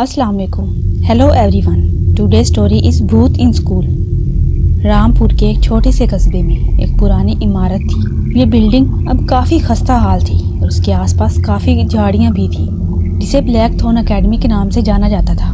السلام علیکم. Hello every one. Today story is بھوت ان اسکول. رامپور کے ایک چھوٹے سے قصبے میں ایک پرانی عمارت تھی. یہ بلڈنگ اب کافی خستہ حال تھی اور اس کے آس پاس کافی جھاڑیاں بھی تھیں، جسے بلیک تھورن اکیڈمی کے نام سے جانا جاتا تھا.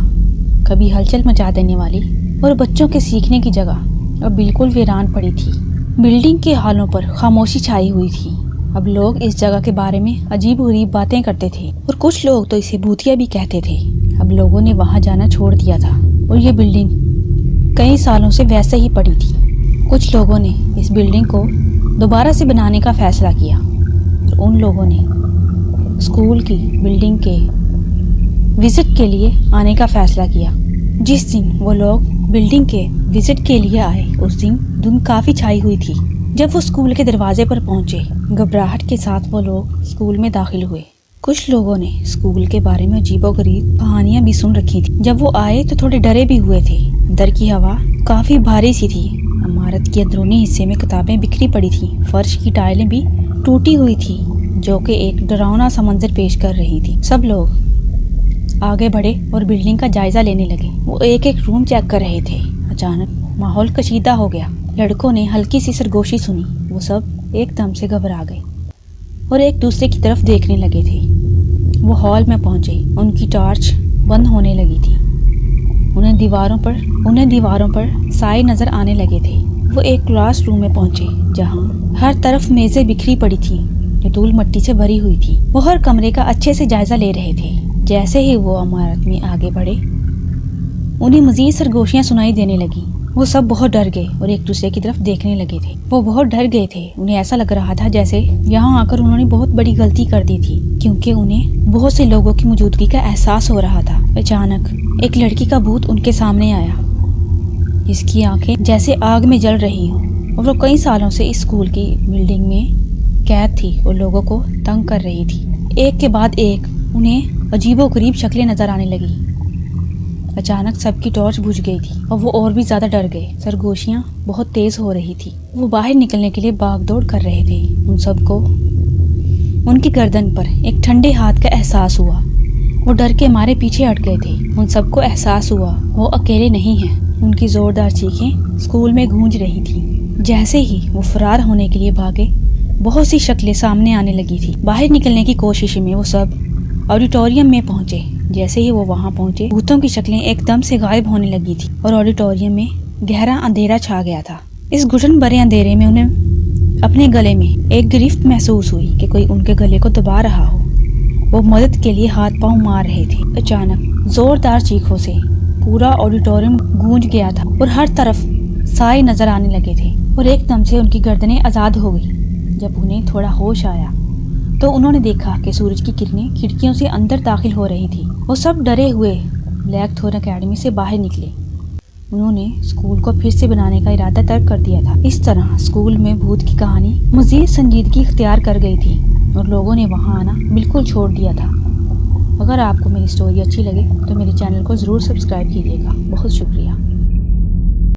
کبھی ہلچل مچا دینے والی اور بچوں کے سیکھنے کی جگہ اب بالکل ویران پڑی تھی. بلڈنگ کے حالوں پر خاموشی چھائی ہوئی تھی. اب لوگ اس جگہ کے بارے میں عجیب و غریب باتیں کرتے تھے اور کچھ لوگ تو اسے بھوتیا بھی کہتے تھے. اب لوگوں نے وہاں جانا چھوڑ دیا تھا اور یہ بلڈنگ کئی سالوں سے ویسے ہی پڑی تھی. کچھ لوگوں نے اس بلڈنگ کو دوبارہ سے بنانے کا فیصلہ کیا اور ان لوگوں نے اسکول کی بلڈنگ کے وزٹ کے لیے آنے کا فیصلہ کیا. جس دن وہ لوگ بلڈنگ کے وزٹ کے لیے آئے اس دن دھند کافی چھائی ہوئی تھی. جب وہ اسکول کے دروازے پر پہنچے، گھبراہٹ کے ساتھ وہ لوگ اسکول میں داخل ہوئے. کچھ لوگوں نے اسکول کے بارے میں عجیب و غریب کہانیاں بھی سن رکھی تھیں. جب وہ آئے تو تھوڑے ڈرے بھی ہوئے تھے. اندر کی ہوا کافی بھاری سی تھی. عمارت کے اندرونی حصے میں کتابیں بکھری پڑی تھیں. فرش کی ٹائلیں بھی ٹوٹی ہوئی تھی جو کہ ایک ڈراؤنا سا منظر پیش کر رہی تھی. سب لوگ آگے بڑھے اور بلڈنگ کا جائزہ لینے لگے. وہ ایک ایک روم چیک کر رہے تھے. اچانک ماحول کشیدہ ہو گیا. لڑکوں نے ہلکی سی سرگوشی سنی. وہ سب ایک دم سے گھبرا گئے اور ایک دوسرے کی طرف دیکھنے لگے تھے. وہ ہال میں پہنچے. ان کی ٹارچ بند ہونے لگی تھی. انہیں دیواروں پر سائے نظر آنے لگے تھے. وہ ایک کلاس روم میں پہنچے جہاں ہر طرف میزیں بکھری پڑی تھیں جو دھول مٹی سے بھری ہوئی تھی. وہ ہر کمرے کا اچھے سے جائزہ لے رہے تھے. جیسے ہی وہ عمارت میں آگے بڑھے انہیں مزید سرگوشیاں سنائی دینے لگیں. وہ سب بہت ڈر گئے اور ایک دوسرے کی طرف دیکھنے لگے تھے. وہ بہت ڈر گئے تھے. انہیں ایسا لگ رہا تھا جیسے یہاں آ کر انہوں نے بہت بڑی غلطی کر دی تھی، کیونکہ انہیں بہت سے لوگوں کی موجودگی کا احساس ہو رہا تھا. اچانک ایک لڑکی کا بھوت ان کے سامنے آیا جس کی آنکھیں جیسے آگ میں جل رہی ہوں، اور وہ کئی سالوں سے اس اسکول کی بلڈنگ میں قید تھی اور لوگوں کو تنگ کر رہی تھی. ایک کے بعد ایک انہیں عجیب و غریب شکلیں نظر آنے لگی. اچانک سب کی ٹارچ بجھ گئی تھی اور وہ اور بھی زیادہ ڈر گئے. سرگوشیاں بہت تیز ہو رہی تھی. وہ باہر نکلنے کے لیے بھاگ دوڑ کر رہے تھے. ان سب کو ان کی گردن پر ایک ٹھنڈے ہاتھ کا احساس ہوا. وہ ڈر کے مارے پیچھے ہٹ گئے تھے. ان سب کو احساس ہوا وہ اکیلے نہیں ہیں. ان کی زوردار چیخیں اسکول میں گونج رہی تھیں. جیسے ہی وہ فرار ہونے کے لیے بھاگے بہت سی شکلیں سامنے آنے لگی تھی. باہر نکلنے کی کوشش میں وہ سب آڈیٹوریم میں پہنچے. جیسے ہی وہ وہاں پہنچے بھوتوں کی شکلیں ایک دم سے غائب ہونے لگی تھی اور آڈیٹوریم میں گہرا اندھیرا چھا گیا تھا. اس گھٹن بھرے اندھیرے میں انہیں اپنے گلے میں ایک گرفت محسوس ہوئی کہ کوئی ان کے گلے کو دبا رہا ہو. وہ مدد کے لیے ہاتھ پاؤں مار رہے تھے. اچانک زوردار چیخوں سے پورا آڈیٹوریم گونج گیا تھا اور ہر طرف سائے نظر آنے لگے تھے اور ایک دم سے ان کی گردنیں آزاد ہو گئی. جب انہیں تھوڑا ہوش آیا تو انہوں نے دیکھا کہ سورج کی کرنیں کھڑکیوں سے اندر داخل ہو رہی تھی. وہ سب ڈرے ہوئے بلیک تھورن اکیڈمی سے باہر نکلے. انہوں نے اسکول کو پھر سے بنانے کا ارادہ ترک کر دیا تھا. اس طرح اسکول میں بھوت کی کہانی مزید سنجیدگی اختیار کر گئی تھی اور لوگوں نے وہاں آنا بالکل چھوڑ دیا تھا. اگر آپ کو میری اسٹوری اچھی لگے تو میرے چینل کو ضرور سبسکرائب کیجیے گا. بہت شکریہ.